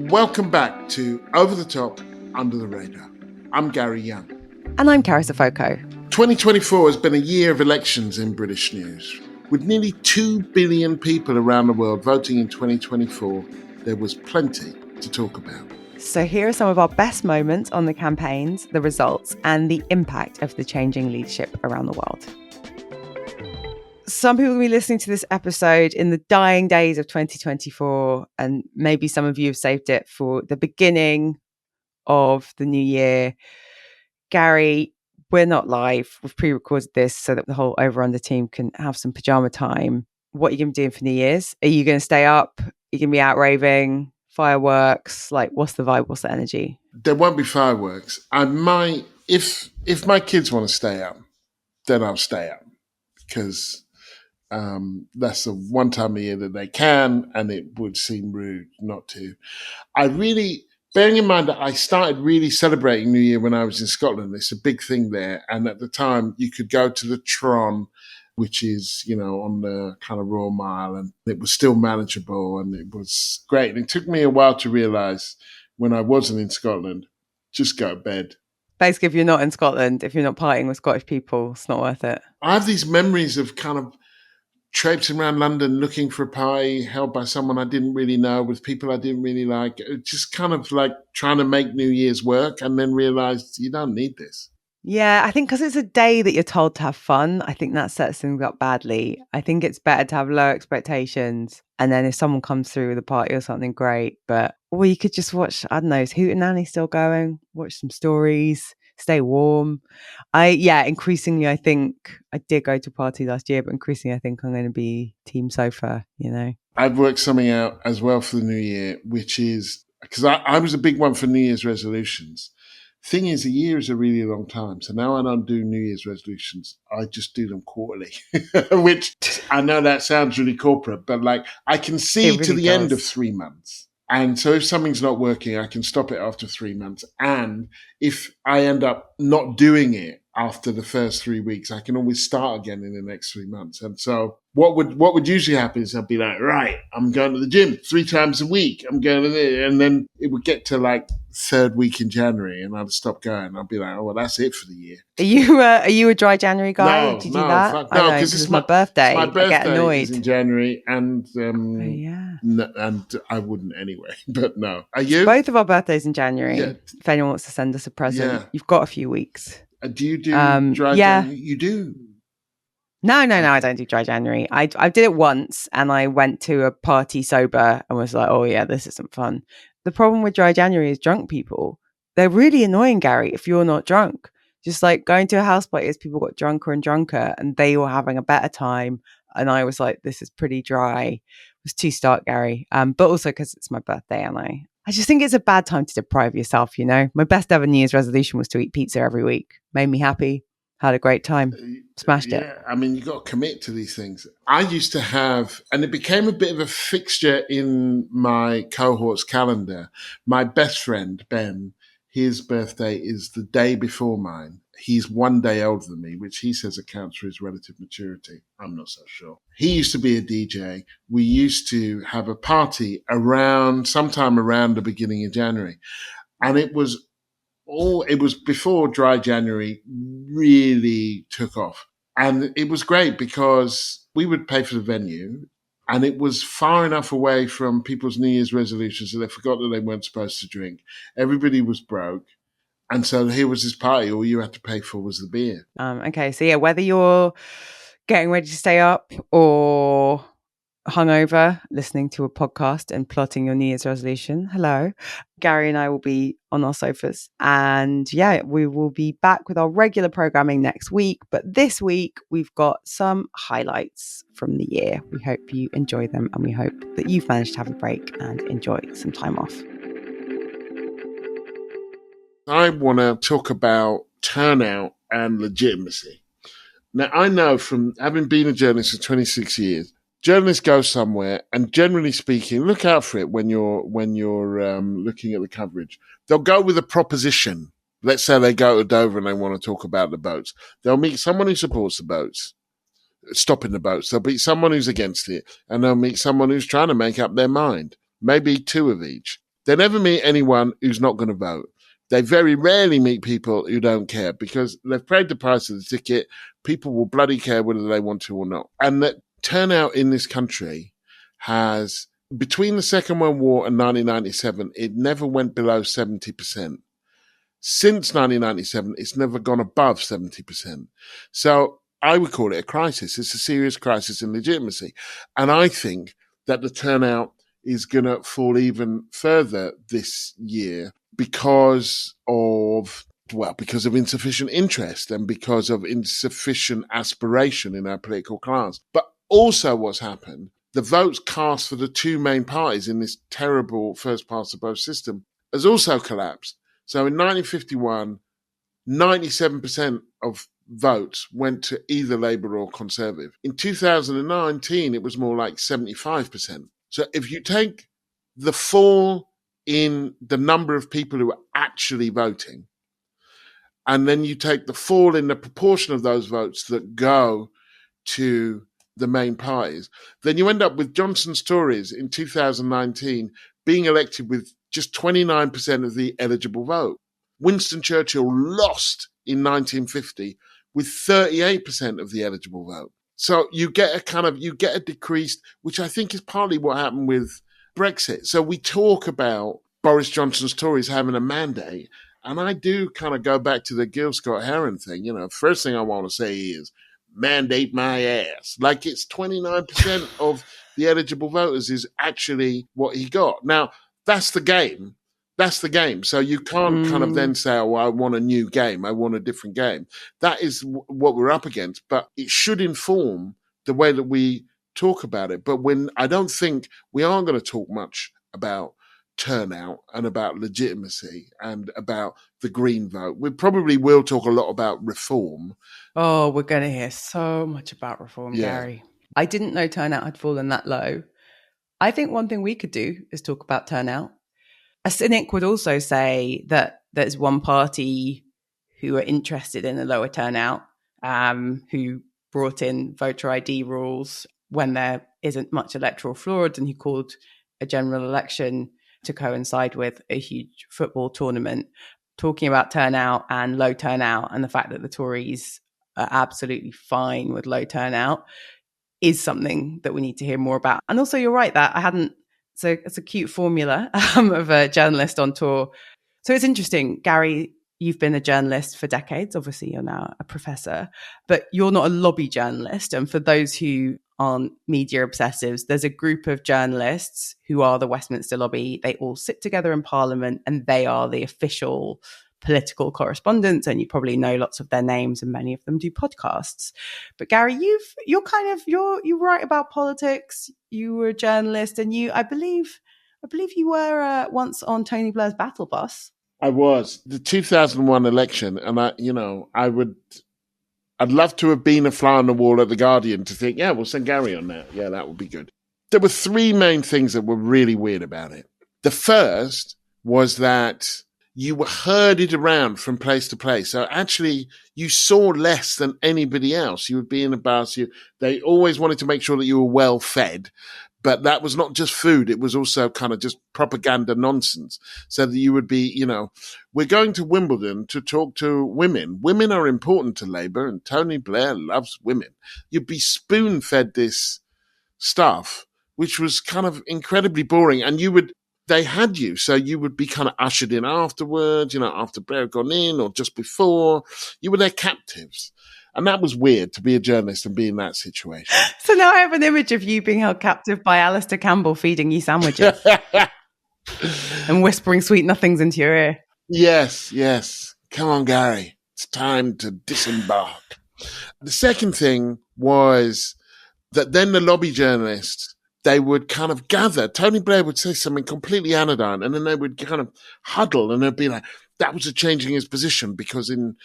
Welcome back to Over the Top, Under the Radar. I'm Gary Young. And I'm Carissa Foco. 2024 has been a year of elections in British news. With nearly 2 billion people around the world voting in 2024, there was plenty to talk about. So here are some of our best moments on the campaigns, the results, and the impact of the changing leadership around the world. Some people will be listening to this episode in the dying days of 2024, and maybe some of you have saved it for the beginning of the new year. Gary, we're not live. We've pre-recorded this so that the whole over-under team can have some pajama time. What are you going to be doing for New Year's? Are you going to stay up? Are you going to be out raving? Fireworks? Like, what's the vibe? What's the energy? There won't be fireworks. I might, if my kids want to stay up, then I'll stay up because that's the one time a year that they can, and it would seem rude not to. Bearing in mind that I started really celebrating New Year when I was in Scotland, it's a big thing there. And at the time, you could go to the Tron, which is, on the kind of Royal Mile, and it was still manageable and it was great. And it took me a while to realise when I wasn't in Scotland, just go to bed. Basically, if you're not in Scotland, if you're not partying with Scottish people, it's not worth it. I have these memories of kind of traipsing around London looking for a party held by someone I didn't really know with people I didn't really like. Just kind of like trying to make New Year's work and then realised you don't need this. Yeah, I think because it's a day that you're told to have fun, I think that sets things up badly. I think it's better to have low expectations. And then if someone comes through with a party or something, great. Or you could just watch, I don't know, is Hootenanny still going? Watch some stories, stay warm. Increasingly, I think I did go to a party last year, but increasingly, I think I'm going to be team sofa, I've worked something out as well for the new year, which is, because I was a big one for New Year's resolutions. Thing is, a year is a really long time. So now I don't do New Year's resolutions. I just do them quarterly, which I know that sounds really corporate, but like I can see really to the end of 3 months. And so if something's not working, I can stop it after 3 months. And if I end up not doing it after the first 3 weeks, I can always start again in the next 3 months. And so what would usually happen is I'd be like, right, I'm going to the gym 3 times a week. I'm going to this. And then it would get to like third week in January and I'd stop going. I'd be like, oh, well, that's it for the year. Are you a dry January guy? No, do you do that? No, because it's my birthday. My birthday I get annoyed. Is in January and and I wouldn't anyway, but no. Are you? Both of our birthdays in January. Yeah. If anyone wants to send us a present, You've got a few weeks. Do you do dry January? You do? No, I don't do dry January. I did it once and I went to a party sober and was like, oh yeah, this isn't fun. The problem with dry January is drunk people. They're really annoying, Gary, if you're not drunk. Just like going to a house party as people got drunker and drunker and they were having a better time. And I was like, this is pretty dry. It was too stark, Gary. But also because it's my birthday and I just think it's a bad time to deprive yourself, My best ever New Year's resolution was to eat pizza every week. Made me happy. Had a great time. Smashed it. I mean, you got to commit to these things. I used to have, and it became a bit of a fixture in my cohort's calendar. My best friend, Ben, his birthday is the day before mine. He's 1 day older than me, which he says accounts for his relative maturity. I'm not so sure. He used to be a DJ. We used to have a party sometime around the beginning of January. And it was before dry January really took off. And it was great because we would pay for the venue and it was far enough away from people's New Year's resolutions that they forgot that they weren't supposed to drink. Everybody was broke. And so here was this party. All you had to pay for was the beer. Okay. So yeah, whether you're getting ready to stay up or hungover, listening to a podcast and plotting your New Year's resolution. Hello. Gary and I will be on our sofas. And we will be back with our regular programming next week. But this week, we've got some highlights from the year. We hope you enjoy them and we hope that you've managed to have a break and enjoy some time off. I want to talk about turnout and legitimacy. Now, I know from having been a journalist for 26 years, journalists go somewhere and generally speaking, look out for it when you're looking at the coverage. They'll go with a proposition. Let's say they go to Dover and they want to talk about the boats. They'll meet someone who supports the boats, stopping the boats. They'll meet someone who's against it and they'll meet someone who's trying to make up their mind. Maybe 2 of each. They never meet anyone who's not going to vote. They very rarely meet people who don't care because they've paid the price of the ticket. People will bloody care whether they want to or not. And that turnout in this country has, between the Second World War and 1997, it never went below 70%. Since 1997, it's never gone above 70%. So I would call it a crisis. It's a serious crisis in legitimacy. And I think that the turnout is going to fall even further this year because of insufficient interest and because of insufficient aspiration in our political class. But also what's happened, the votes cast for the two main parties in this terrible first past the post system has also collapsed. So in 1951, 97% of votes went to either Labour or Conservative. In 2019, it was more like 75%. So if you take the fall in the number of people who are actually voting, and then you take the fall in the proportion of those votes that go to the main parties, then you end up with Johnson's Tories in 2019 being elected with just 29% of the eligible vote. Winston Churchill lost in 1950 with 38% of the eligible vote. So you get a decreased, which I think is partly what happened with Brexit. So we talk about Boris Johnson's Tories having a mandate, and I do kind of go back to the Gil Scott-Heron thing. First thing I want to say is mandate my ass. Like, it's 29% of the eligible voters is actually what he got. Now, that's the game. That's the game. So you can't kind of then say, oh, I want a new game. I want a different game. That is what we're up against. But it should inform the way that we talk about it. But I don't think we are going to talk much about turnout and about legitimacy and about the Green vote. We probably will talk a lot about reform. Oh, we're going to hear so much about reform, Gary. I didn't know turnout had fallen that low. I think one thing we could do is talk about turnout. A cynic would also say that there's one party who are interested in a lower turnout, who brought in voter ID rules when there isn't much electoral fraud, and who called a general election to coincide with a huge football tournament, talking about turnout and low turnout and the fact that the Tories are absolutely fine with low turnout is something that we need to hear more about. And also, you're right that I hadn't. So it's a cute formula of a journalist on tour. So it's interesting, Gary, you've been a journalist for decades. Obviously, you're now a professor, but you're not a lobby journalist. And for those who aren't media obsessives, there's a group of journalists who are the Westminster lobby. They all sit together in Parliament and they are the official political correspondents, and you probably know lots of their names, and many of them do podcasts. But Gary, you write about politics. You were a journalist, and I believe you were once on Tony Blair's battle bus. I was. The 2001 election, and I'd love to have been a fly on the wall at The Guardian to think, yeah, we'll send Gary on that. Yeah, that would be good. There were three main things that were really weird about it. The first was that you were herded around from place to place. So actually, you saw less than anybody else. You would be in a bus. They always wanted to make sure that you were well fed. But that was not just food. It was also kind of just propaganda nonsense. So that you would be, we're going to Wimbledon to talk to women. Women are important to Labour, and Tony Blair loves women. You'd be spoon-fed this stuff, which was kind of incredibly boring. And they had you, so you would be kind of ushered in afterwards, after Blair had gone in or just before. You were their captives. And that was weird, to be a journalist and be in that situation. So now I have an image of you being held captive by Alistair Campbell feeding you sandwiches and whispering sweet nothings into your ear. Yes. Come on, Gary. It's time to disembark. The second thing was that then the lobby journalists, they would kind of gather. Tony Blair would say something completely anodyne, and then they would kind of huddle, and they'd be like, that was a change in his position because in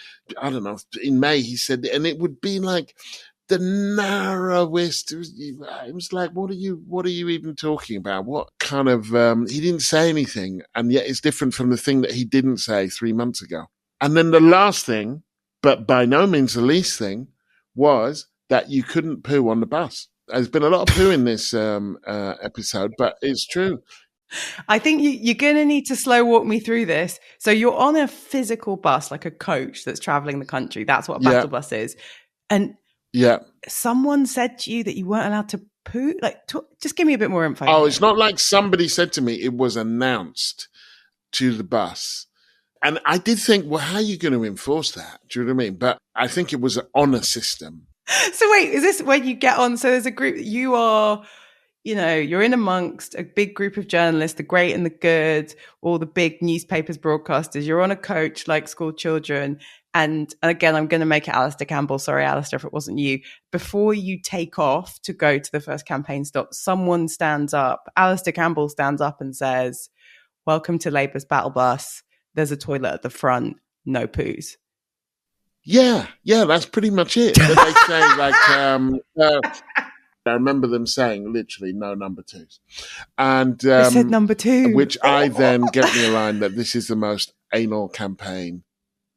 May he said, and it would be like the narrowest. It was like, what are you even talking about? What kind of, he didn't say anything, and yet it's different from the thing that he didn't say 3 months ago. And then the last thing, but by no means the least thing, was that you couldn't poo on the bus. There's been a lot of poo in this episode, but it's true. I think you're going to need to slow walk me through this. So you're on a physical bus, like a coach that's traveling the country. That's what a battle bus is. And someone said to you that you weren't allowed to poo. Just give me a bit more info. Oh, it's not like somebody said to me. It was announced to the bus. And I did think, well, how are you going to enforce that? Do you know what I mean? But I think it was an honor system. So wait, is this when you get on? So there's a group, you are, you're in amongst a big group of journalists, the great and the good, all the big newspapers, broadcasters. You're on a coach like school children. And again, I'm going to make it Alistair Campbell. Sorry, Alistair, if it wasn't you. Before you take off to go to the first campaign stop, someone stands up. Alistair Campbell stands up and says, "Welcome to Labour's battle bus. There's a toilet at the front. No poos." Yeah, that's pretty much it. But they say I remember them saying literally no number twos. And they said number two. Which I then get me a line that this is the most anal campaign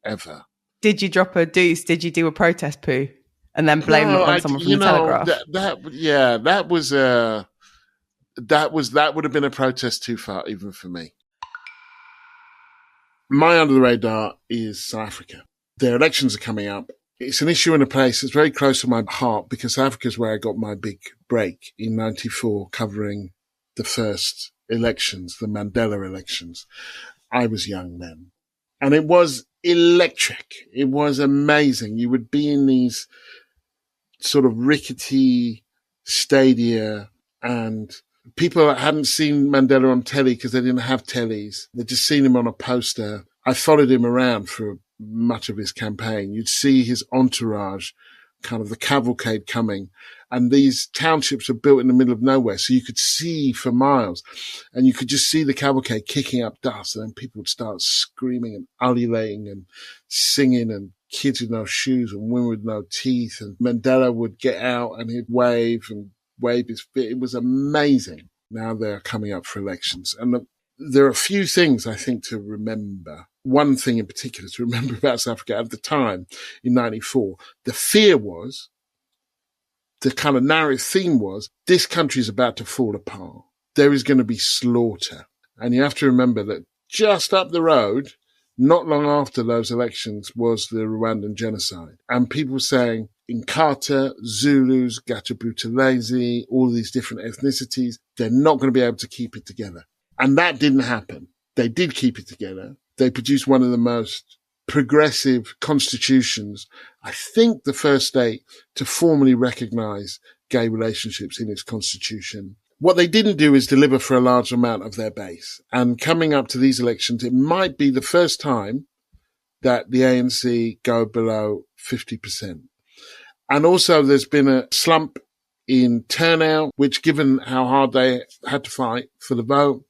ever. Did you drop a deuce? Did you do a protest poo? And then blame it on someone from the Telegraph? That would have been a protest too far, even for me. My under the radar is South Africa. Their elections are coming up. It's an issue in a place that's very close to my heart because South Africa is where I got my big break in 94, covering the first elections, the Mandela elections. I was young then. And it was electric. It was amazing. You would be in these sort of rickety stadia and people that hadn't seen Mandela on telly because they didn't have tellies. They'd just seen him on a poster. I followed him around for much of his campaign. You'd see his entourage, kind of the cavalcade coming. And these townships are built in the middle of nowhere. So you could see for miles and you could just see the cavalcade kicking up dust. And then people would start screaming and ululating and singing and kids with no shoes and women with no teeth. And Mandela would get out and he'd wave his feet. It was amazing. Now they're coming up for elections. And there are a few things I think to remember. One thing in particular to remember about South Africa at the time in 94, the fear was, the kind of narrative theme was, this country is about to fall apart. There is going to be slaughter. And you have to remember that just up the road, not long after those elections, was the Rwandan genocide. And people saying, Inkatha, Zulus, Gatabutalese, all these different ethnicities, they're not going to be able to keep it together. And that didn't happen. They did keep it together. They produced one of the most progressive constitutions, I think the first state to formally recognize gay relationships in its constitution. What they didn't do is deliver for a large amount of their base. And coming up to these elections, it might be the first time that the ANC go below 50%. And also there's been a slump in turnout, which given how hard they had to fight for the vote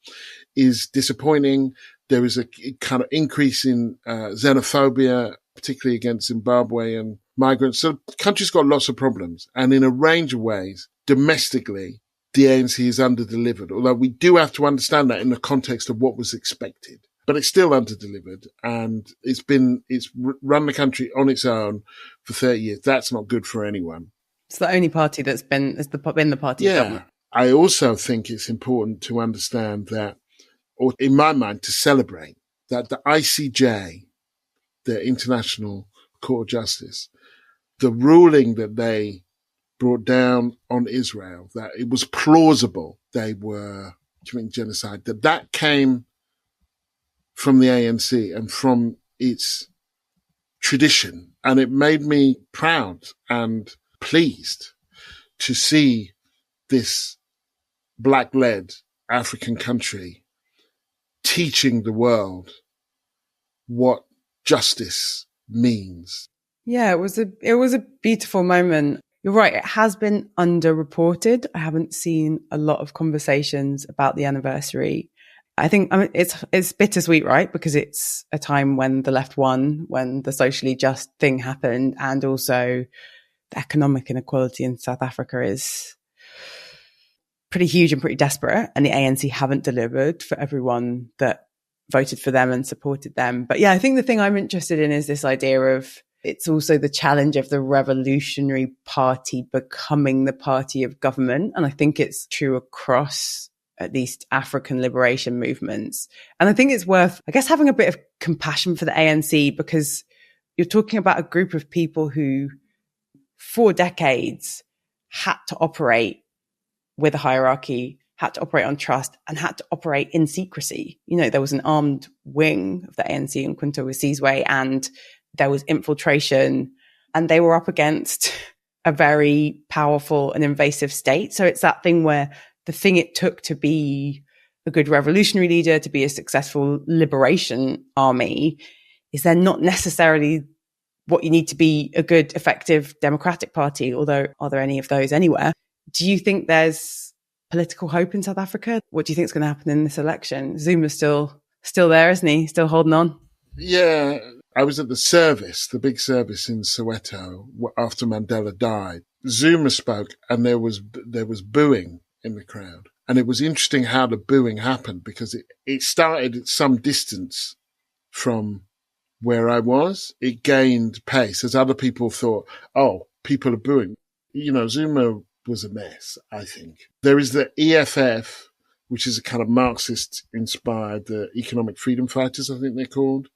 is disappointing. There is a kind of increase in xenophobia, particularly against Zimbabwean migrants. So the country's got lots of problems. And in a range of ways, domestically, the ANC is underdelivered. Although we do have to understand that in the context of what was expected. But it's still underdelivered. And it's run the country on its own for 30 years. That's not good for anyone. It's the only party that's been the party of government. I also think it's important to understand that, or in my mind, to celebrate that the ICJ, the International Court of Justice, the ruling that they brought down on Israel, that it was plausible they were committing genocide, that came from the ANC and from its tradition. And it made me proud and pleased to see this black-led African country teaching the world what justice means. Yeah, it was a beautiful moment. You're right, it has been underreported. I haven't seen a lot of conversations about the anniversary. I think it's bittersweet, right? Because it's a time when the left won, when the socially just thing happened, and also the economic inequality in South Africa is pretty huge and pretty desperate. And the ANC haven't delivered for everyone that voted for them and supported them. But yeah, I think the thing I'm interested in is this idea of it's also the challenge of the Revolutionary Party becoming the party of government. And I think it's true across at least African liberation movements. And I think it's worth, I guess, having a bit of compassion for the ANC, because you're talking about a group of people who, for decades, had to operate with a hierarchy, had to operate on trust, and had to operate in secrecy. You know, there was an armed wing of the ANC in Kunta Wesizwe, and there was infiltration, and they were up against a very powerful and invasive state. So it's that thing where the thing it took to be a good revolutionary leader, to be a successful liberation army, is then not necessarily what you need to be a good, effective democratic party, although are there any of those anywhere? Do you think there's political hope in South Africa? What do you think is going to happen in this election? Zuma's still there, isn't he? Still holding on? Yeah, I was at the big service in Soweto after Mandela died. Zuma spoke, and there was booing in the crowd. And it was interesting how the booing happened, because it started at some distance from where I was. It gained pace as other people thought, oh, people are booing. You know, Zuma was a mess, I think. There is the EFF, which is a kind of Marxist-inspired, the Economic Freedom Fighters, I think they're called.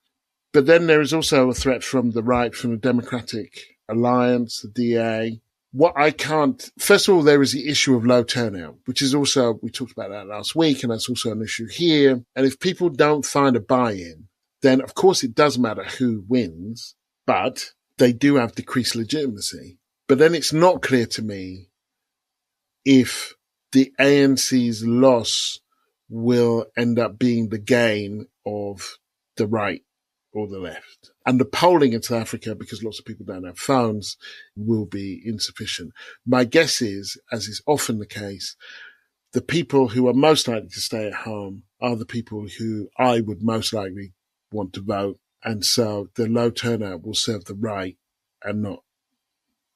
But then there is also a threat from the right, from the Democratic Alliance, the DA. First of all, there is the issue of low turnout, which is also, we talked about that last week, and that's also an issue here. And if people don't find a buy-in, then of course it does matter who wins, but they do have decreased legitimacy. But then it's not clear to me if the ANC's loss will end up being the gain of the right or the left. And the polling in South Africa, because lots of people don't have phones, will be insufficient. My guess is, as is often the case, the people who are most likely to stay at home are the people who I would most likely want to vote. And so the low turnout will serve the right and not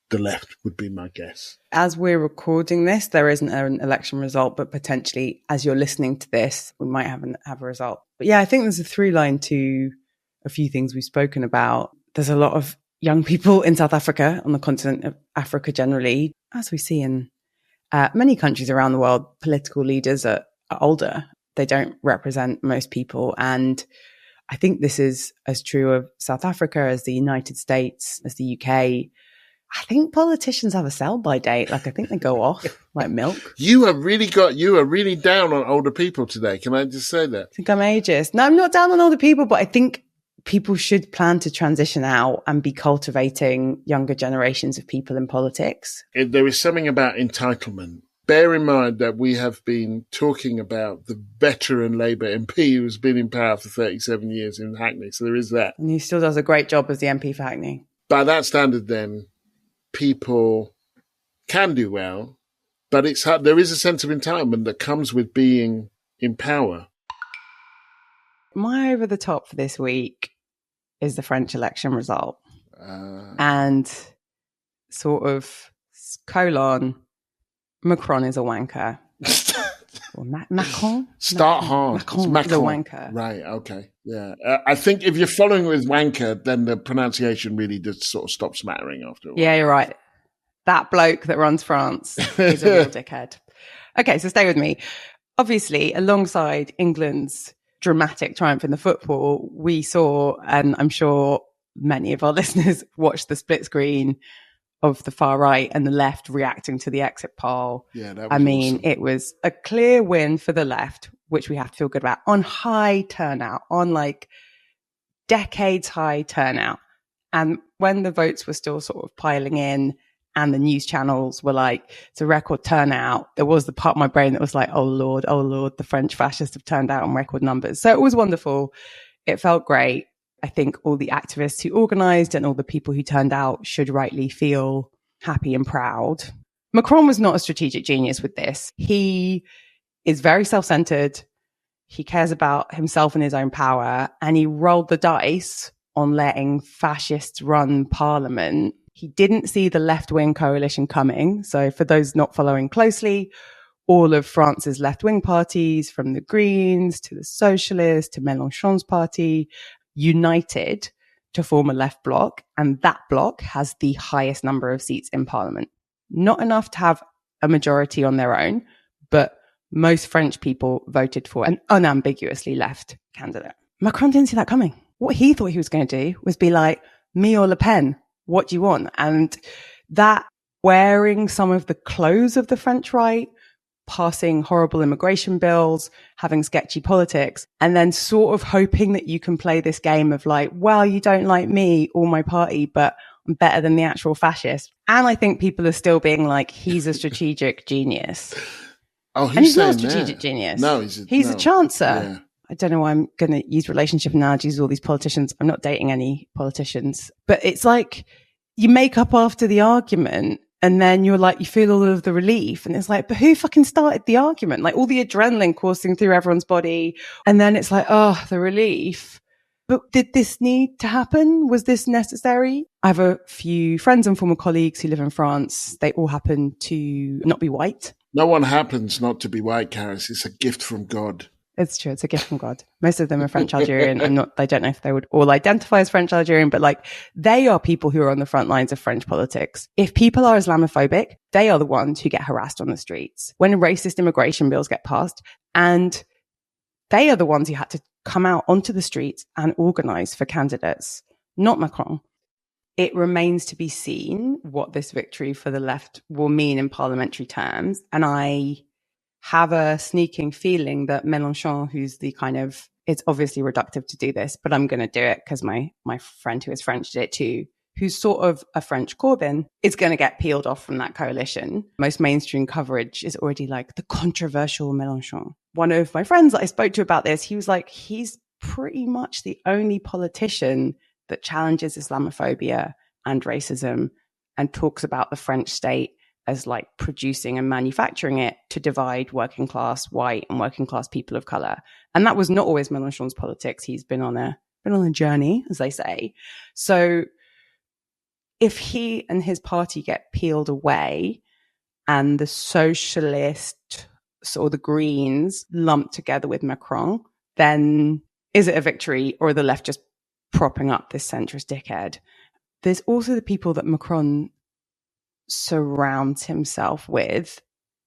the left, would be my guess. As we're recording this, there isn't an election result, but potentially as you're listening to this, we might have a result. But yeah, I think there's a through line to a few things we've spoken about. There's a lot of young people in South Africa, on the continent of Africa generally, as we see in many countries around the world. Political leaders are older. They don't represent most people. And I think this is as true of South Africa as the United States, as the UK. I think politicians have a sell-by date. Like, I think they go off like milk. You are really down on older people today. Can I just say that? I think I'm ageist. No, I'm not down on older people, but I think people should plan to transition out and be cultivating younger generations of people in politics. There is something about entitlement. Bear in mind that we have been talking about the veteran Labour MP who's been in power for 37 years in Hackney. So there is that. And he still does a great job as the MP for Hackney. By that standard, then, people can do well, but it's hard. There is a sense of entitlement that comes with being in power. My over the top for this week is the French election result. And sort of colon, Macron is a wanker. Or Macron? Start hard. Macron is a wanker. Right, okay. Yeah. I think if you're following with wanker, then the pronunciation really does sort of stops mattering after a while. Yeah, you're right. That bloke that runs France is a real dickhead. Okay, so stay with me. Obviously, alongside England's dramatic triumph in the football, we saw, and I'm sure many of our listeners watched the split screen of the far right and the left reacting to the exit poll. Yeah, that was awesome. It was a clear win for the left, which we have to feel good about, on high turnout, on like decades high turnout. And when the votes were still sort of piling in and the news channels were like, it's a record turnout, there was the part of my brain that was like, oh Lord, the French fascists have turned out on record numbers. So it was wonderful. It felt great. I think all the activists who organised and all the people who turned out should rightly feel happy and proud. Macron was not a strategic genius with this. He is very self-centred. He cares about himself and his own power. And he rolled the dice on letting fascists run parliament. He didn't see the left-wing coalition coming. So for those not following closely, all of France's left-wing parties, from the Greens to the Socialists to Mélenchon's party, united to form a left bloc, and that bloc has the highest number of seats in parliament. Not enough to have a majority on their own, but most French people voted for an unambiguously left candidate. Macron didn't see that coming. What he thought he was going to do was be like, me or Le Pen, what do you want? And that wearing some of the clothes of the French right, passing horrible immigration bills, having sketchy politics, and then sort of hoping that you can play this game of like, well, you don't like me or my party, but I'm better than the actual fascist. And I think people are still being like, he's a strategic genius. Oh, and he's not a saying strategic that? genius. No, he's a chancer. Yeah. I don't know why I'm going to use relationship analogies with all these politicians. I'm not dating any politicians. But it's like you make up after the argument and then you're like, you feel all of the relief. And it's like, but who fucking started the argument? Like all the adrenaline coursing through everyone's body. And then it's like, oh, the relief. But did this need to happen? Was this necessary? I have a few friends and former colleagues who live in France. They all happen to not be white. No one happens not to be white, Karis. It's a gift from God. It's true. It's a gift from God. Most of them are French Algerian. I don't know if they would all identify as French Algerian, but like they are people who are on the front lines of French politics. If people are Islamophobic, they are the ones who get harassed on the streets. When racist immigration bills get passed, and they are the ones who had to come out onto the streets and organize for candidates, not Macron. It remains to be seen what this victory for the left will mean in parliamentary terms. And I have a sneaking feeling that Mélenchon, who's the kind of, it's obviously reductive to do this, but I'm going to do it because my friend who is French did it too, who's sort of a French Corbyn, is going to get peeled off from that coalition. Most mainstream coverage is already like the controversial Mélenchon. One of my friends that I spoke to about this, he was like, he's pretty much the only politician that challenges Islamophobia and racism and talks about the French state as like producing and manufacturing it to divide working class white and working class people of color. And that was not always Mélenchon's politics. He's been on a journey, as they say. So if he and his party get peeled away and the socialist or the Greens lumped together with Macron, then is it a victory or are the left just propping up this centrist dickhead? There's also the people that Macron surrounds himself with,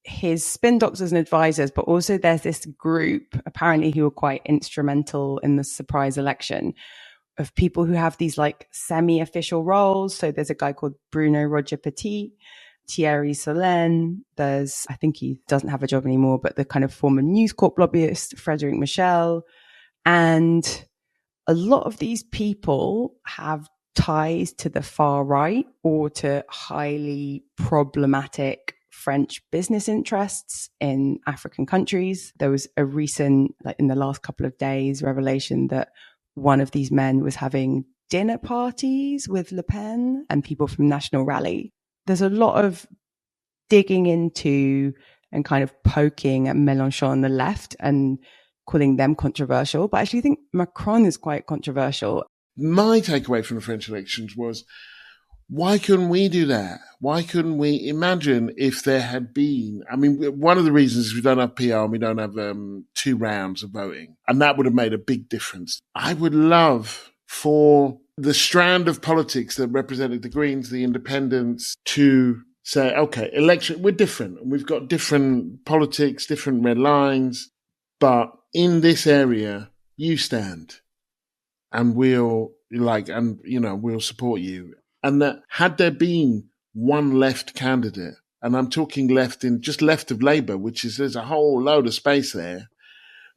his spin doctors and advisors, but also there's this group apparently who were quite instrumental in the surprise election of people who have these like semi-official roles. So there's a guy called Bruno Roger Petit, Thierry Solène. There's, I think he doesn't have a job anymore, but the kind of former News Corp lobbyist, Frédéric Michel. And a lot of these people have ties to the far right or to highly problematic French business interests in African countries. There was a recent, like in the last couple of days, revelation that one of these men was having dinner parties with Le Pen and people from National Rally. There's a lot of digging into and kind of poking at Mélenchon on the left and calling them controversial. But I actually think Macron is quite controversial. My takeaway from the French elections was, why couldn't we do that? Why couldn't we imagine if there had been, I mean, one of the reasons is we don't have PR and we don't have 2 rounds of voting. And that would have made a big difference. I would love for the strand of politics that represented the Greens, the Independents, to say, okay, election, we're different. We've got different politics, different red lines, but in this area, you stand. And we'll support you. And that had there been one left candidate, and I'm talking left in just left of Labour, there's a whole load of space there,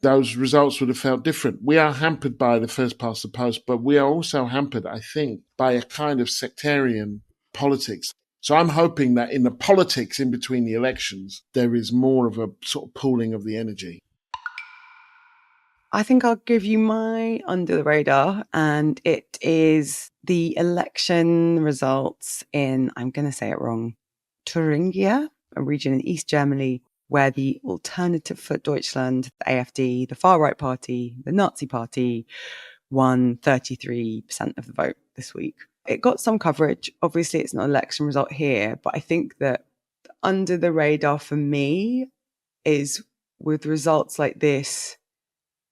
those results would have felt different. We are hampered by the first past the post, but we are also hampered, I think, by a kind of sectarian politics. So I'm hoping that in the politics in between the elections, there is more of a sort of pooling of the energy. I think I'll give you my under the radar, and it is the election results in, I'm going to say it wrong, Thuringia, a region in East Germany, where the Alternative for Deutschland, the AfD, the far-right party, the Nazi party, won 33% of the vote this week. It got some coverage. Obviously, it's not an election result here, but I think that under the radar for me is with results like this,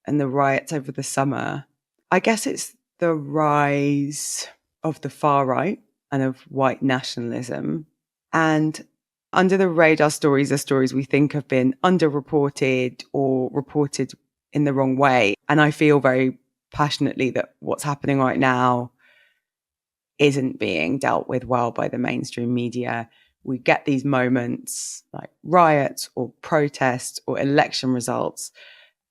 and the riots over the summer, I guess it's the rise of the far right and of white nationalism. And Under the radar stories are stories we think have been underreported or reported in the wrong way. And I feel very passionately that what's happening right now isn't being dealt with well by the mainstream media. We get these moments like riots or protests or election results.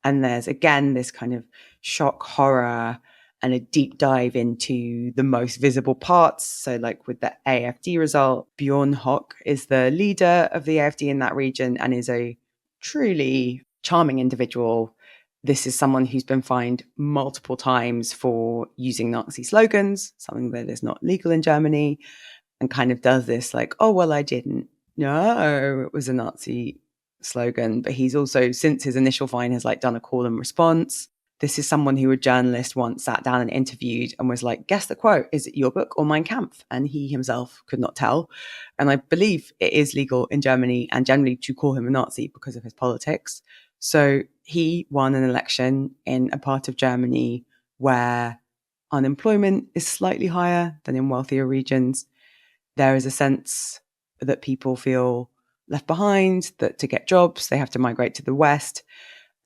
And there's again this kind of shock horror and a deep dive into the most visible parts. So like with the AFD result, Bjorn Hock is the leader of the AFD in that region and is a truly charming individual. This is someone who's been fined multiple times for using Nazi slogans, something that is not legal in Germany, and kind of does this like, oh, well, I didn't know it was a Nazi slogan. But he's also, since his initial fine, has like done a call and response. This is someone who a journalist once sat down and interviewed and was like, guess the quote, is it your book or Mein Kampf? And he himself could not tell. And I believe it is legal in Germany and generally to call him a Nazi because of his politics. So he won an election in a part of Germany where unemployment is slightly higher than in wealthier regions. There is a sense that people feel left behind, that to get jobs, they have to migrate to the West.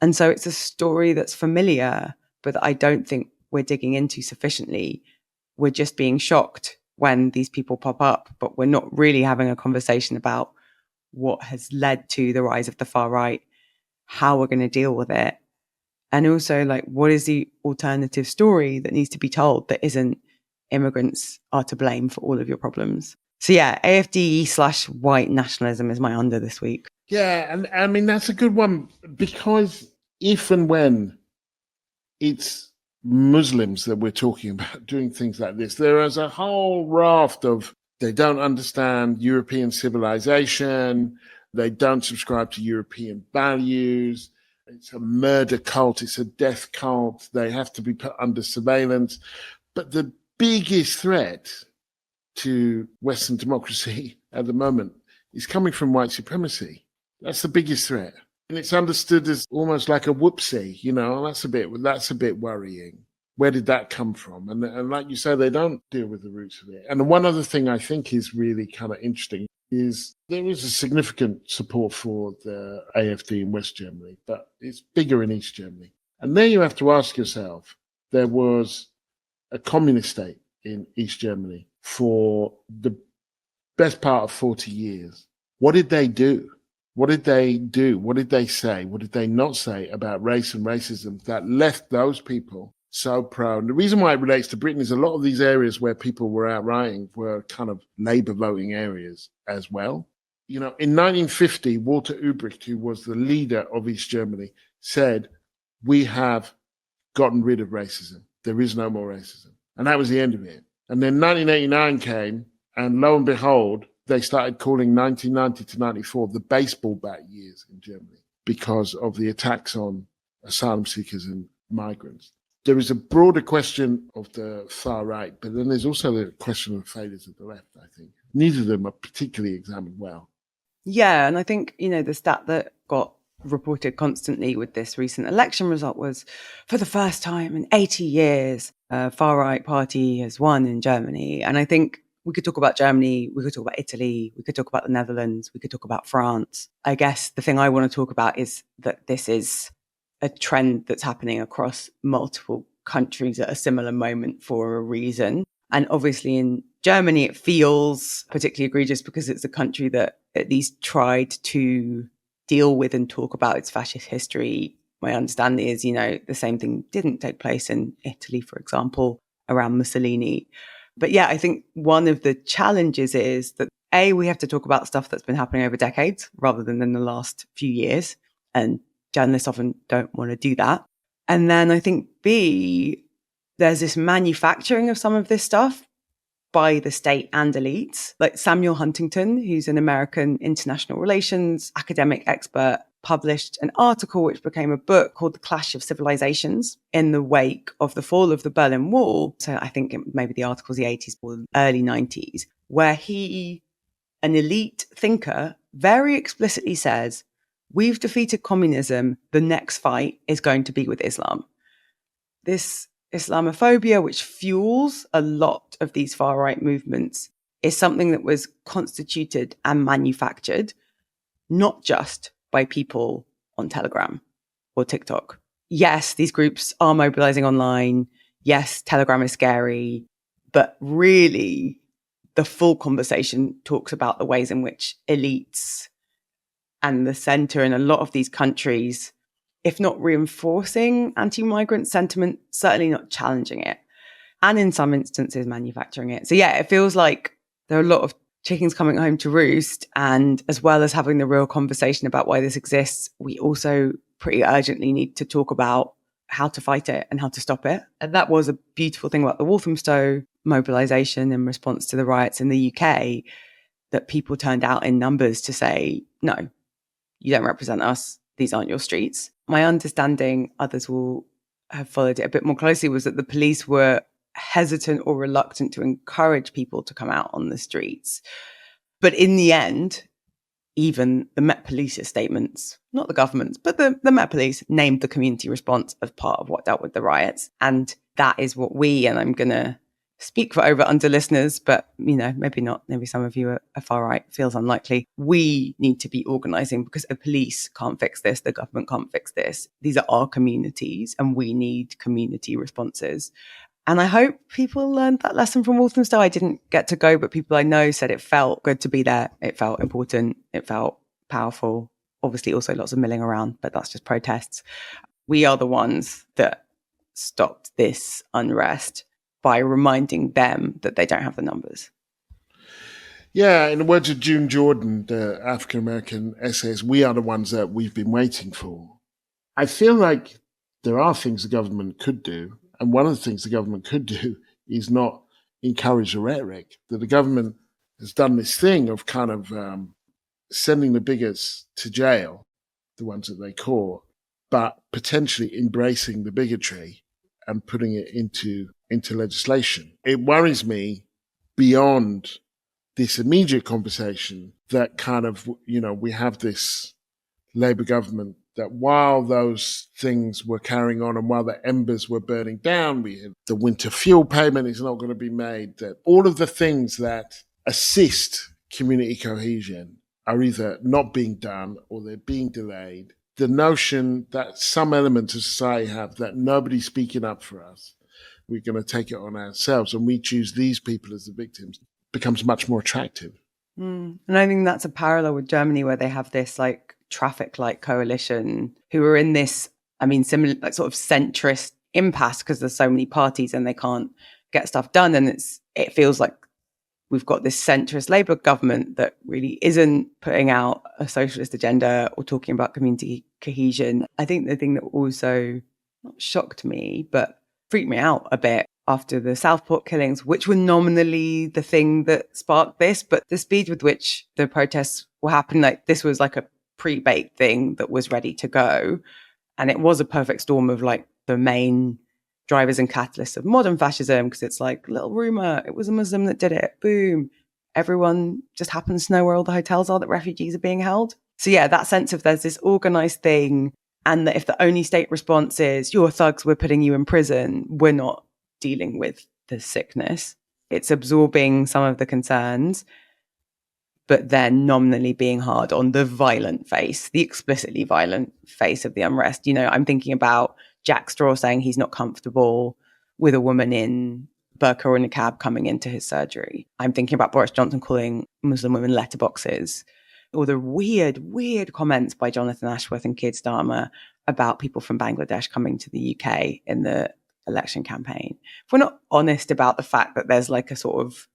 And so it's a story that's familiar, but that I don't think we're digging into sufficiently. We're just being shocked when these people pop up, but we're not really having a conversation about what has led to the rise of the far right, how we're going to deal with it. And also, like, what is the alternative story that needs to be told that isn't immigrants are to blame for all of your problems? So yeah, AFD/white nationalism is my under this week. Yeah, and I mean, that's a good one because if and when it's Muslims that we're talking about doing things like this, there is a whole raft of they don't understand European civilization, they don't subscribe to European values, it's a murder cult, it's a death cult, they have to be put under surveillance. But the biggest threat to Western democracy at the moment is coming from white supremacy. That's the biggest threat. And it's understood as almost like a whoopsie, you know, that's a bit worrying. Where did that come from? And like you say, they don't deal with the roots of it. And the one other thing I think is really kind of interesting is there is a significant support for the AFD in West Germany, but it's bigger in East Germany. And there you have to ask yourself, there was a communist state in East Germany for the best part of 40 years. What did they do? What did they do? What did they say? What did they not say about race and racism that left those people so prone? The reason why it relates to Britain is a lot of these areas where people were out rioting were kind of Labour voting areas as well. You know, in 1950, Walter Ulbricht, who was the leader of East Germany, said, we have gotten rid of racism. There is no more racism. And that was the end of it. And then 1989 came, and lo and behold, they started calling 1990 to 94 the baseball bat years in Germany because of the attacks on asylum seekers and migrants. There is a broader question of the far right, but then there's also the question of failures of the left, I think. Neither of them are particularly examined well. Yeah, and I think, you know, the stat that got reported constantly with this recent election result was, for the first time in 80 years, a far-right party has won in Germany. And I think we could talk about Germany, we could talk about Italy, we could talk about the Netherlands, we could talk about France. I guess the thing I want to talk about is that this is a trend that's happening across multiple countries at a similar moment for a reason. And obviously in Germany, it feels particularly egregious because it's a country that at least tried to deal with and talk about its fascist history. My understanding is, you know, the same thing didn't take place in Italy, for example, around Mussolini. But yeah, I think one of the challenges is that A, we have to talk about stuff that's been happening over decades rather than in the last few years. And journalists often don't want to do that. And then I think B, there's this manufacturing of some of this stuff by the state and elites. Like Samuel Huntington, who's an American international relations academic expert, published an article which became a book called The Clash of Civilizations in the wake of the fall of the Berlin Wall. So I think maybe the article's the 80s or early 90s, where he, an elite thinker, very explicitly says, we've defeated communism. The next fight is going to be with Islam. This Islamophobia, which fuels a lot of these far-right movements, is something that was constituted and manufactured, not just by people on Telegram or TikTok. Yes, these groups are mobilizing online. Yes, Telegram is scary, but really the full conversation talks about the ways in which elites and the center in a lot of these countries, if not reinforcing anti-migrant sentiment, certainly not challenging it. And in some instances, manufacturing it. So yeah, it feels like there are a lot of chickens coming home to roost. And as well as having the real conversation about why this exists, we also pretty urgently need to talk about how to fight it and how to stop it. And that was a beautiful thing about the Walthamstow mobilization in response to the riots in the UK, that people turned out in numbers to say, no, you don't represent us. These aren't your streets. My understanding, others will have followed it a bit more closely, was that the police were hesitant or reluctant to encourage people to come out on the streets. But in the end, even the Met Police's statements, not the government's, but the Met Police named the community response as part of what dealt with the riots. And that is what we, and I'm going to speak for over under listeners, but maybe not, maybe some of you are far right, feels unlikely. We need to be organizing, because the police can't fix this, the government can't fix this. These are our communities and we need community responses. And I hope people learned that lesson from Walthamstow. I didn't get to go, but people I know said it felt good to be there. It felt important. It felt powerful. Obviously also lots of milling around, but that's just protests. We are the ones that stopped this unrest by reminding them that they don't have the numbers. Yeah, in the words of June Jordan, the African-American essayist, we are the ones that we've been waiting for. I feel like there are things the government could do. And one of the things the government could do is not encourage the rhetoric. That the government has done this thing of kind of sending the bigots to jail, the ones that they caught, but potentially embracing the bigotry and putting it into legislation. It worries me beyond this immediate conversation that kind of, we have this Labour government that while those things were carrying on and while the embers were burning down, we had the winter fuel payment is not going to be made, that all of the things that assist community cohesion are either not being done or they're being delayed. The notion that some elements of society have that nobody's speaking up for us, we're going to take it on ourselves and we choose these people as the victims, becomes much more attractive. And I think that's a parallel with Germany, where they have this like traffic light coalition who are in this, similar, like sort of centrist impasse because there's so many parties and they can't get stuff done. And it feels like we've got this centrist Labour government that really isn't putting out a socialist agenda or talking about community cohesion. I think the thing that also not shocked me, but freaked me out a bit after the Southport killings, which were nominally the thing that sparked this, but the speed with which the protests were happening, like this was like a pre-baked thing that was ready to go. And it was a perfect storm of like the main drivers and catalysts of modern fascism, because it's like, little rumor, it was a Muslim that did it. Boom. Everyone just happens to know where all the hotels are that refugees are being held. So yeah, that sense of there's this organized thing, and that if the only state response is you're thugs, we're putting you in prison, we're not dealing with the sickness. It's absorbing some of the concerns, but then nominally being hard on the violent face, the explicitly violent face of the unrest. I'm thinking about Jack Straw saying he's not comfortable with a woman in burqa or niqab coming into his surgery. I'm thinking about Boris Johnson calling Muslim women letterboxes, or the weird comments by Jonathan Ashworth and Keir Starmer about people from Bangladesh coming to the UK in the election campaign. If we're not honest about the fact that there's like a sort of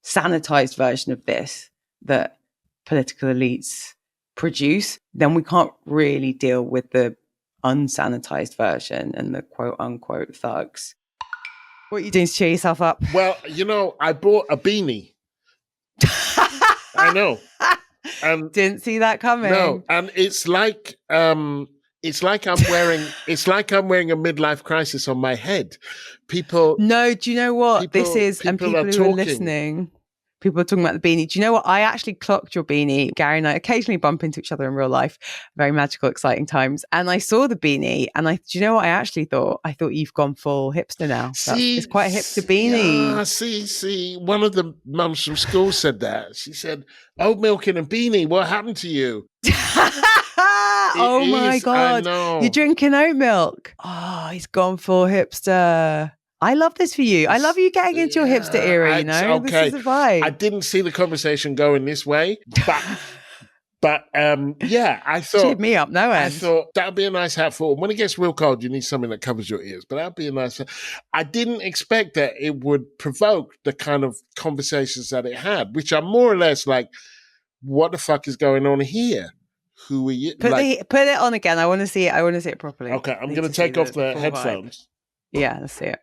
sanitized version of this that political elites produce, then we can't really deal with the unsanitized version and the quote unquote thugs. What are you doing to cheer yourself up? Well, I bought a beanie. I know. Didn't see that coming. No, and it's like I'm wearing a midlife crisis on my head. People. No, do you know what this is? And people who are listening, People are talking about the beanie. Do you know what? I actually clocked your beanie. Gary and I occasionally bump into each other in real life. Very magical, exciting times. And I saw the beanie and do you know what I actually thought? I thought you've gone full hipster now. It's quite a hipster beanie. See, one of the mums from school said that. She said, oat milk in a beanie, what happened to you? Oh my God. I know. You're drinking oat milk. Oh, he's gone full hipster. I love this for you. I love you getting into your hipster era, Okay. This is the vibe. I didn't see the conversation going this way, but I thought cheered me up, no end. I thought that'd be a nice hat for when it gets real cold. You need something that covers your ears, but that'd be a nice. I didn't expect that it would provoke the kind of conversations that it had, which are more or less like, "What the fuck is going on here? Who are you?" Put it on again. I want to see it. I want to see it properly. Okay, I'm going to take off the headphones. Vibe. Yeah, let's see it.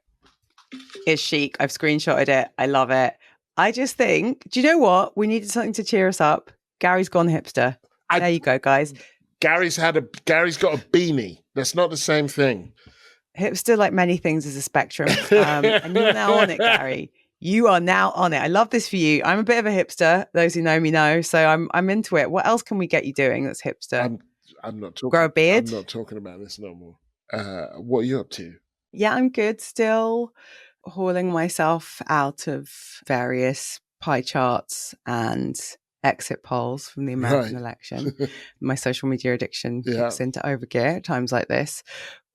It's chic. I've screenshotted it. I love it. I just think, do you know what? We needed something to cheer us up. Gary's gone hipster. There you go, guys. Gary's got a beanie. That's not the same thing. Hipster, like many things, is a spectrum. And you're now on it, Gary. You are now on it. I love this for you. I'm a bit of a hipster. Those who know me know. So I'm into it. What else can we get you doing that's hipster? I'm not talking. Grow a beard? I'm not talking about this no more. What are you up to? Yeah, I'm good. Still hauling myself out of various pie charts and exit polls from the American election. My social media addiction kicks into overgear at times like this.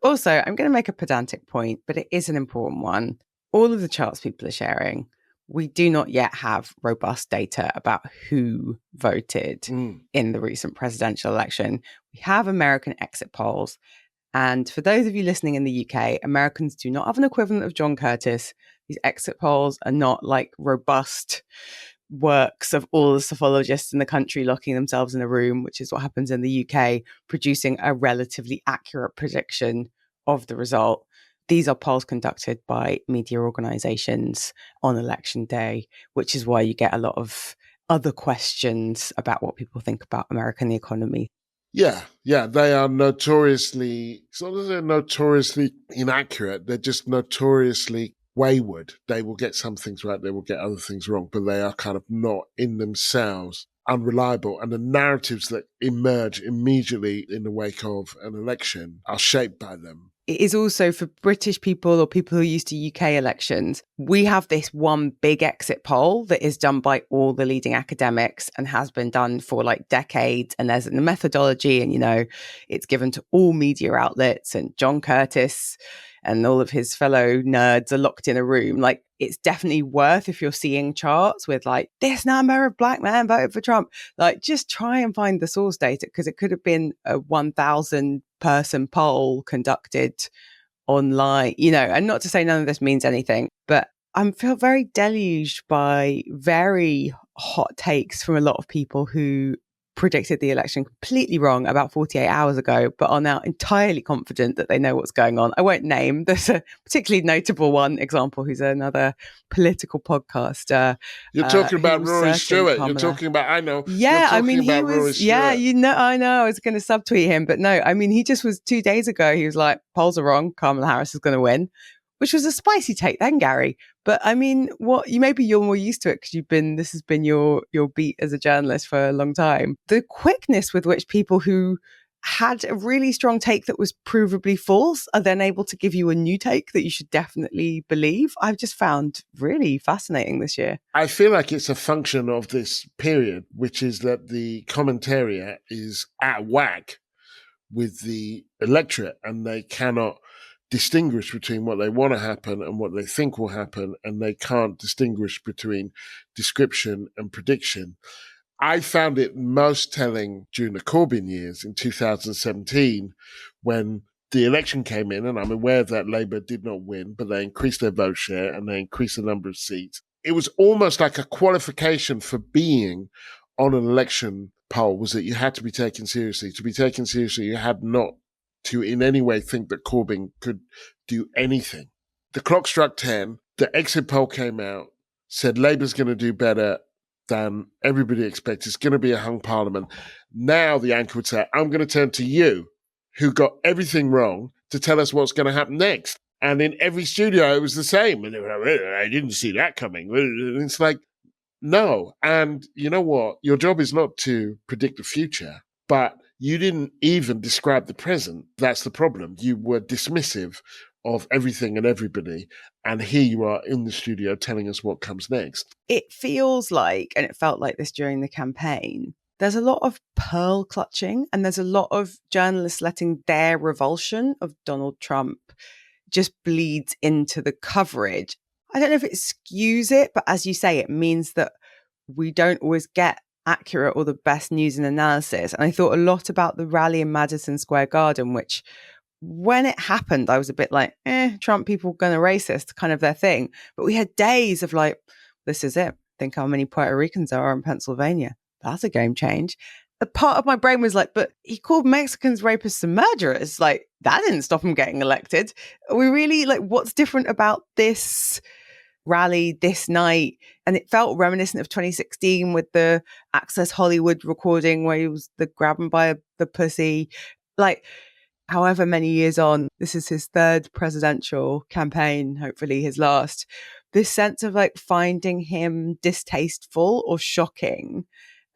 Also, I'm going to make a pedantic point, but it is an important one. All of the charts people are sharing, we do not yet have robust data about who voted in the recent presidential election. We have American exit polls. And for those of you listening in the UK, Americans do not have an equivalent of John Curtis. These exit polls are not like robust works of all the sophologists in the country locking themselves in a room, which is what happens in the UK, producing a relatively accurate prediction of the result. These are polls conducted by media organizations on election day, which is why you get a lot of other questions about what people think about America and the economy. Yeah, they are notoriously, it's not that they're notoriously inaccurate, they're just notoriously wayward. They will get some things right, they will get other things wrong, but they are kind of not in themselves unreliable. And the narratives that emerge immediately in the wake of an election are shaped by them. It is also for British people or people who are used to UK elections. We have this one big exit poll that is done by all the leading academics and has been done for like decades. And there's a methodology and, it's given to all media outlets, and John Curtis and all of his fellow nerds are locked in a room. Like, it's definitely worth, if you're seeing charts with like, this number of black men voted for Trump, like just try and find the source data, because it could have been a 1,000 person poll conducted online, and not to say none of this means anything, but I feel very deluged by very hot takes from a lot of people who predicted the election completely wrong about 48 hours ago, but are now entirely confident that they know what's going on. I won't name. There's a particularly notable one example who's another political podcaster. You're talking about Rory Stewart. You're talking about, I know. Yeah, I mean, he was, I know. I was going to subtweet him, but no, I mean, he just was 2 days ago. He was like, polls are wrong. Kamala Harris is going to win, which was a spicy take then, Gary. But I mean, you're more used to it because this has been your beat as a journalist for a long time. The quickness with which people who had a really strong take that was provably false are then able to give you a new take that you should definitely believe, I've just found really fascinating this year. I feel like it's a function of this period, which is that the commentariat is at whack with the electorate, and they cannot distinguish between what they want to happen and what they think will happen, and they can't distinguish between description and prediction. I found it most telling during the Corbyn years in 2017 when the election came in, and I'm aware that Labour did not win, but they increased their vote share and they increased the number of seats. It was almost like a qualification for being on an election poll was that you had to be taken seriously. To be taken seriously, you had not to in any way think that Corbyn could do anything. The clock struck 10, the exit poll came out, said Labour's going to do better than everybody expects. It's going to be a hung parliament. Now the anchor would say, I'm going to turn to you, who got everything wrong, to tell us what's going to happen next. And in every studio, it was the same. And they were like, I didn't see that coming. And it's like, No. And you know what? Your job is not to predict the future, but you didn't even describe the present. That's the problem. You were dismissive of everything and everybody. And here you are in the studio telling us what comes next. It feels like, and it felt like this during the campaign, there's a lot of pearl clutching and there's a lot of journalists letting their revulsion of Donald Trump just bleeds into the coverage. I don't know if it skews it, but as you say, it means that we don't always get accurate or the best news and analysis. And I thought a lot about the rally in Madison Square Garden, which when it happened, I was a bit like, Trump people gonna racist, kind of their thing. But we had days of like, this is it. Think how many Puerto Ricans there are in Pennsylvania. That's a game change. A part of my brain was like, but he called Mexicans rapists and murderers. Like, that didn't stop him getting elected. Are we really like, what's different about this rally this night? And it felt reminiscent of 2016 with the Access Hollywood recording where he was the grabbing by the pussy. Like, however many years on, this is his third presidential campaign, hopefully his last. This sense of like finding him distasteful or shocking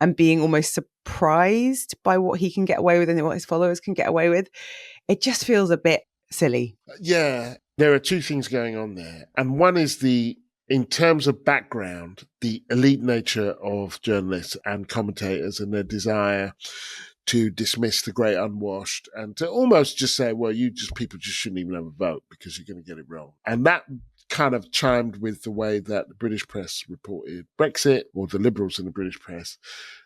and being almost surprised by what he can get away with and what his followers can get away with. It just feels a bit silly. Yeah, there are two things going on there. And one is in terms of background, the elite nature of journalists and commentators and their desire to dismiss the great unwashed and to almost just say, well, people just shouldn't even have a vote because you're going to get it wrong. And that kind of chimed with the way that the British press reported Brexit, or the liberals in the British press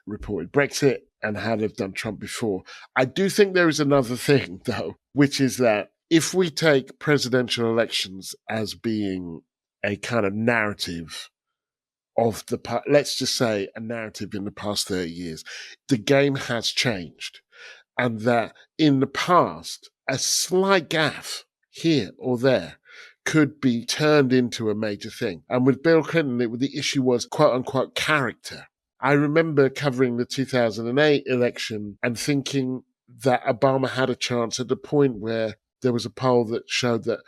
reported Brexit, and how they've done Trump before. I do think there is another thing, though, which is that if we take presidential elections as being a kind of narrative of let's just say a narrative in the past 30 years, the game has changed. And that in the past, a slight gaffe here or there could be turned into a major thing. And with Bill Clinton, the issue was quote unquote character. I remember covering the 2008 election and thinking that Obama had a chance at the point where there was a poll that showed that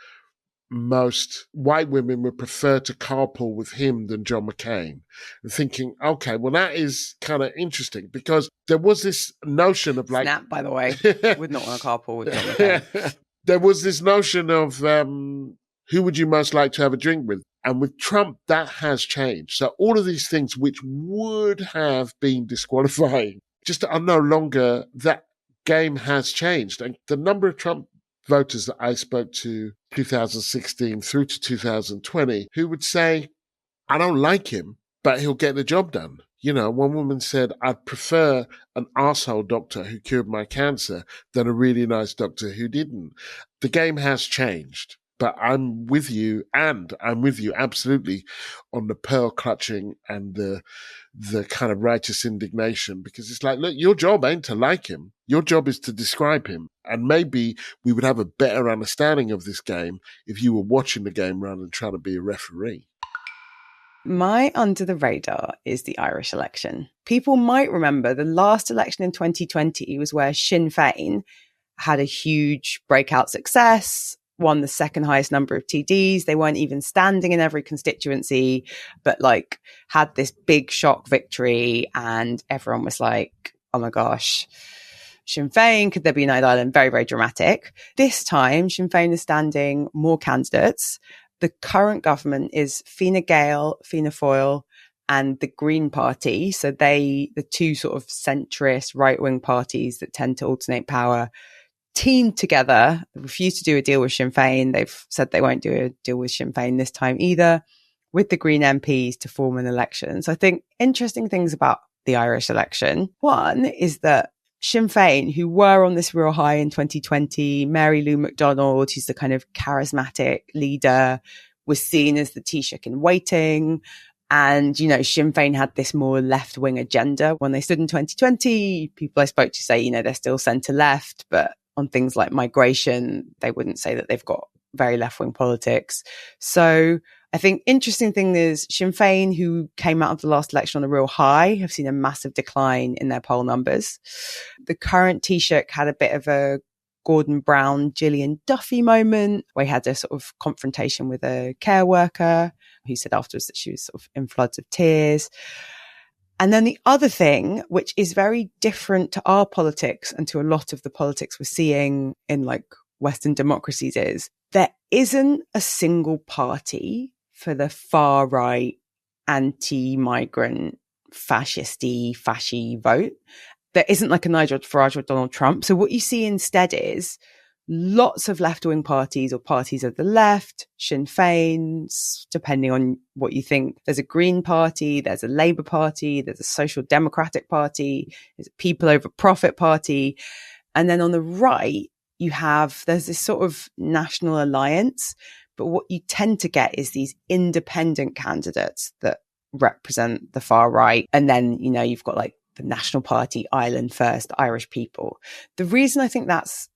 most white women would prefer to carpool with him than John McCain. And thinking, okay, well, that is kind of interesting because there was this notion of like... Snap, by the way, would not want to carpool with John McCain. There was this notion of who would you most like to have a drink with? And with Trump, that has changed. So all of these things which would have been disqualifying just are no longer, that game has changed. And the number of Trump voters that I spoke to 2016 through to 2020 who would say, I don't like him, but he'll get the job done. You know, one woman said, I'd prefer an arsehole doctor who cured my cancer than a really nice doctor who didn't. The game has changed, but I'm with you, and I'm with you absolutely on the pearl clutching and the kind of righteous indignation, because it's like, look, your job ain't to like him. Your job is to describe him. And maybe we would have a better understanding of this game if you were watching the game rather than trying to be a referee. My under the radar is the Irish election. People might remember the last election in 2020 was where Sinn Féin had a huge breakout success, won the second highest number of TDs. They weren't even standing in every constituency, but like had this big shock victory. And everyone was like, oh my gosh, Sinn Féin, could there be an Ireland? Very, very dramatic. This time, Sinn Féin is standing more candidates. The current government is Fine Gael, Fianna Fáil, and the Green Party. So the two sort of centrist right-wing parties that tend to alternate power, teamed together, refused to do a deal with Sinn Féin. They've said they won't do a deal with Sinn Féin this time either, with the Green MPs to form an election. So I think interesting things about the Irish election. One is that Sinn Féin, who were on this real high in 2020, Mary Lou McDonald, who's the kind of charismatic leader, was seen as the Taoiseach in waiting. And, you know, Sinn Féin had this more left-wing agenda when they stood in 2020. People I spoke to say, you know, they're still centre-left, but on things like migration, they wouldn't say that they've got very left-wing politics. So I think interesting thing is Sinn Féin, who came out of the last election on a real high, have seen a massive decline in their poll numbers. The current Taoiseach had a bit of a Gordon Brown, Gillian Duffy moment where he had a sort of confrontation with a care worker who said afterwards that she was sort of in floods of tears. And then the other thing, which is very different to our politics and to a lot of the politics we're seeing in like Western democracies, is there isn't a single party for the far right, anti-migrant, fascisty vote. There isn't like a Nigel Farage or Donald Trump. So what you see instead is lots of left-wing parties or parties of the left, Sinn Féin, depending on what you think. There's a Green Party, there's a Labour Party, there's a Social Democratic Party, there's a People Over Profit Party. And then on the right, there's this sort of national alliance. But what you tend to get is these independent candidates that represent the far right. And then, you've got like the National Party, Ireland First, Irish People. The reason I think that's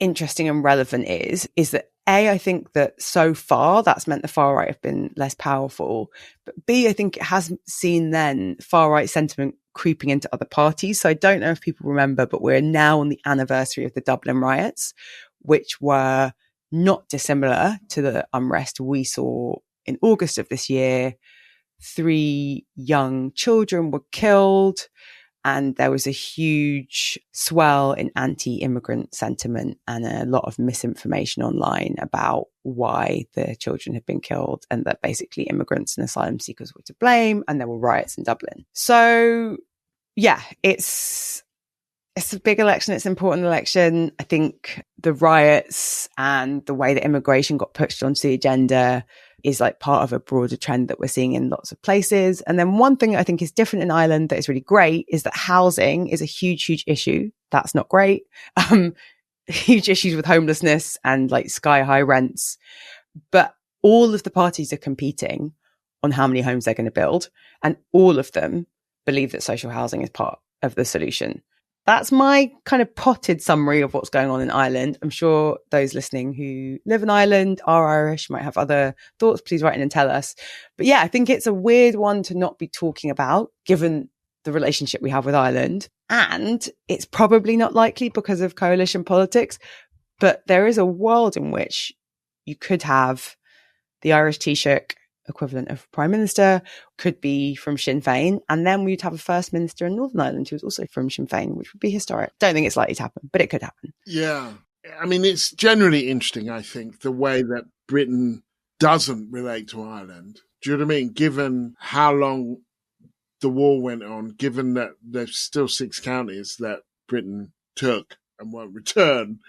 interesting and relevant is that I think that so far that's meant the far right have been less powerful, but B, I think it has seen then far right sentiment creeping into other parties. So I don't know if people remember, but we're now on the anniversary of the Dublin riots, which were not dissimilar to the unrest we saw in August of this year. 3 young children were killed, and there was a huge swell in anti-immigrant sentiment and a lot of misinformation online about why the children had been killed and that basically immigrants and asylum seekers were to blame, and there were riots in Dublin. So, yeah, it's a big election. It's an important election. I think the riots and the way that immigration got pushed onto the agenda is like part of a broader trend that we're seeing in lots of places. And then one thing I think is different in Ireland that is really great is that housing is a huge, huge issue. That's not great. Huge issues with homelessness and like sky high rents. But all of the parties are competing on how many homes they're going to build. And all of them believe that social housing is part of the solution. That's my kind of potted summary of what's going on in Ireland. I'm sure those listening who live in Ireland, are Irish, might have other thoughts. Please write in and tell us. But yeah, I think it's a weird one to not be talking about, given the relationship we have with Ireland. And it's probably not likely because of coalition politics. But there is a world in which you could have the Irish Taoiseach, equivalent of Prime Minister, could be from Sinn Féin, and then we'd have a First Minister in Northern Ireland who was also from Sinn Féin, which would be historic. Don't think it's likely to happen, but it could happen. Yeah. I mean, it's generally interesting, I think, the way that Britain doesn't relate to Ireland. Do you know what I mean? Given how long the war went on, given that there's still 6 counties that Britain took and won't return,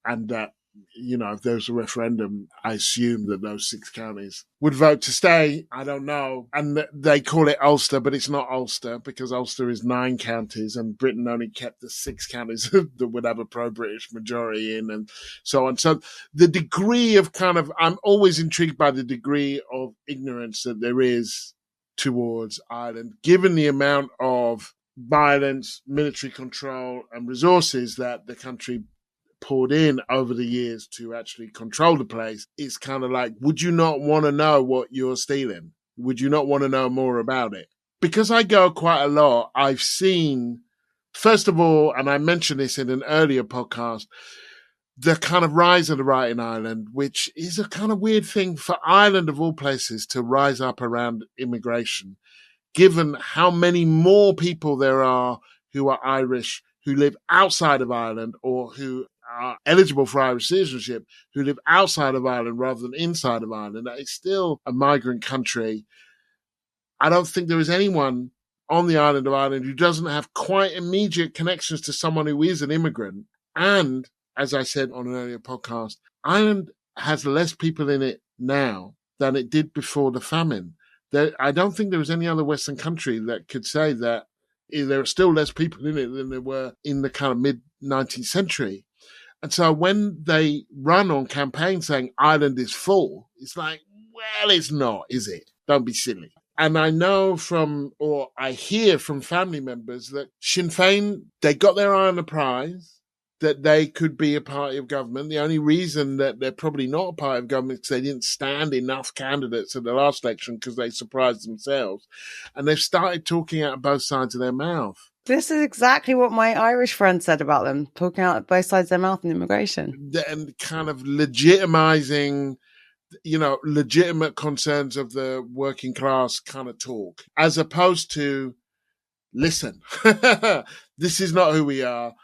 and that if there was a referendum, I assume that those 6 counties would vote to stay. I don't know. And they call it Ulster, but it's not Ulster because Ulster is 9 counties and Britain only kept the 6 counties that would have a pro-British majority in and so on. So the degree of I'm always intrigued by the degree of ignorance that there is towards Ireland, given the amount of violence, military control and resources that the country poured in over the years to actually control the place. It's kind of like, would you not want to know what you're stealing? Would you not want to know more about it? Because I go quite a lot, I've seen, first of all, and I mentioned this in an earlier podcast, the kind of rise of the right in Ireland, which is a kind of weird thing for Ireland of all places to rise up around immigration, given how many more people there are who are Irish, who live outside of Ireland or who are eligible for Irish citizenship, who live outside of Ireland rather than inside of Ireland. That is still a migrant country. I don't think there is anyone on the island of Ireland who doesn't have quite immediate connections to someone who is an immigrant. And as I said on an earlier podcast, Ireland has less people in it now than it did before the famine. I don't think there was any other Western country that could say that there are still less people in it than there were in the kind of mid-19th century. And so when they run on campaigns saying Ireland is full, it's like, well, it's not, is it? Don't be silly. And I know I hear from family members that Sinn Féin, they got their eye on the prize, that they could be a party of government. The only reason that they're probably not a party of government is because they didn't stand enough candidates at the last election because they surprised themselves. And they've started talking out of both sides of their mouth. This is exactly what my Irish friend said about them, talking out both sides of their mouth in immigration. And kind of legitimizing, legitimate concerns of the working class kind of talk, as opposed to, listen, this is not who we are.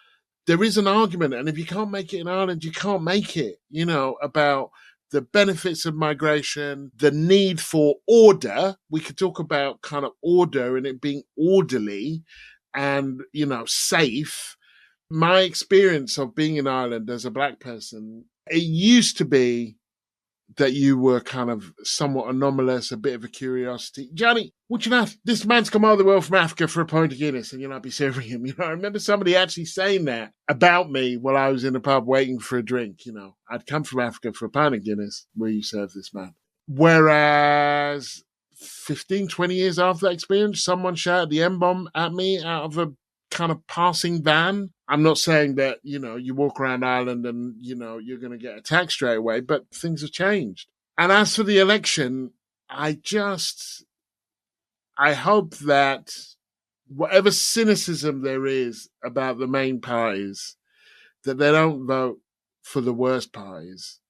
There is an argument, and if you can't make it in Ireland, you can't make it, about the benefits of migration, the need for order. We could talk about kind of order and it being orderly and, safe. My experience of being in Ireland as a black person, it used to be that you were kind of somewhat anomalous, a bit of a curiosity. Johnny, what you know? This man's come all the way from Africa for a pint of Guinness and you'll not be serving him. I remember somebody actually saying that about me while I was in the pub waiting for a drink. I'd come from Africa for a pint of Guinness where you serve this man. Whereas 15, 20 years after that experience, someone shouted the M-bomb at me out of a kind of passing van. I'm not saying that, you walk around Ireland and, you're going to get attacked straight away, but things have changed. And as for the election, I hope that whatever cynicism there is about the main parties, that they don't vote for the worst parties.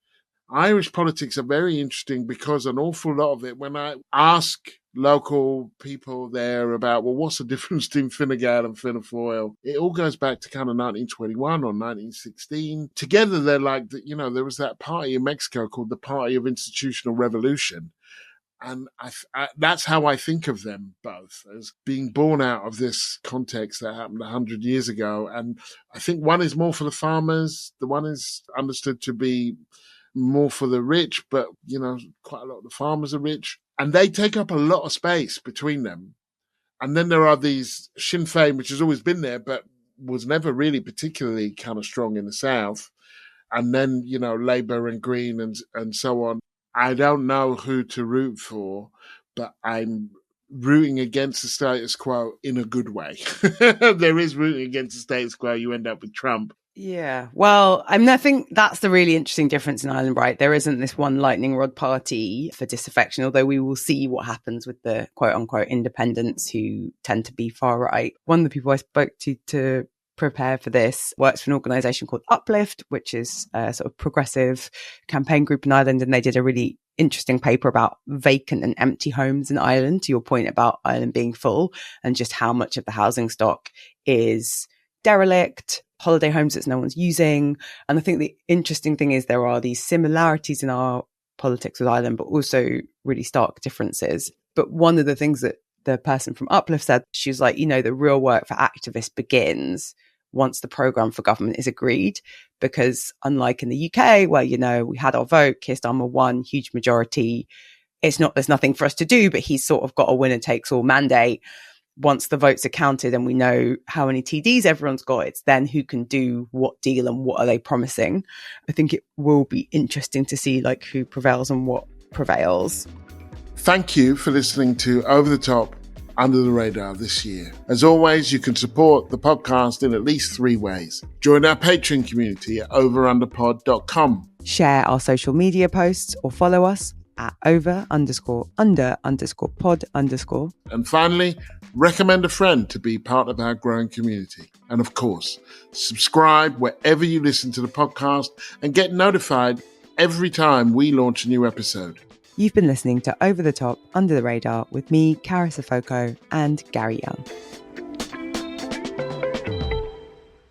Irish politics are very interesting because an awful lot of it, when I ask local people there about, well, what's the difference between Fine Gael and Fianna Fáil? It all goes back to kind of 1921 or 1916. Together, they're like, there was that party in Mexico called the Party of Institutional Revolution. And that's how I think of them both, as being born out of this context that happened 100 years ago. And I think one is more for the farmers. The one is understood to be more for the rich, but, quite a lot of the farmers are rich. And they take up a lot of space between them. And then there are these Sinn Féin, which has always been there, but was never really particularly kind of strong in the South. And then, Labour and Green and so on. I don't know who to root for, but I'm rooting against the status quo in a good way. There is rooting against the status quo. You end up with Trump. Yeah. Well, I think that's the really interesting difference in Ireland, right? There isn't this one lightning rod party for disaffection, although we will see what happens with the quote unquote independents who tend to be far right. One of the people I spoke to prepare for this works for an organisation called Uplift, which is a sort of progressive campaign group in Ireland. And they did a really interesting paper about vacant and empty homes in Ireland, to your point about Ireland being full and just how much of the housing stock is derelict, holiday homes that no one's using. And I think the interesting thing is there are these similarities in our politics with Ireland, but also really stark differences. But one of the things that the person from Uplift said, she was like, the real work for activists begins once the programme for government is agreed, because unlike in the UK where, we had our vote, Keir Starmer won, huge majority, there's nothing for us to do, but he's sort of got a winner takes all mandate. Once the votes are counted and we know how many TDs everyone's got, it's then who can do what deal and what are they promising. I think it will be interesting to see who prevails and what prevails. Thank you for listening to Over the Top, Under the Radar this year. As always, you can support the podcast in at least 3 ways. Join our Patreon community at overunderpod.com. Share our social media posts or follow us at over_under_pod_. And finally, recommend a friend to be part of our growing community. And of course, subscribe wherever you listen to the podcast and get notified every time we launch a new episode. You've been listening to Over the Top, Under the Radar with me, Cara Sofoko, and Gary Young.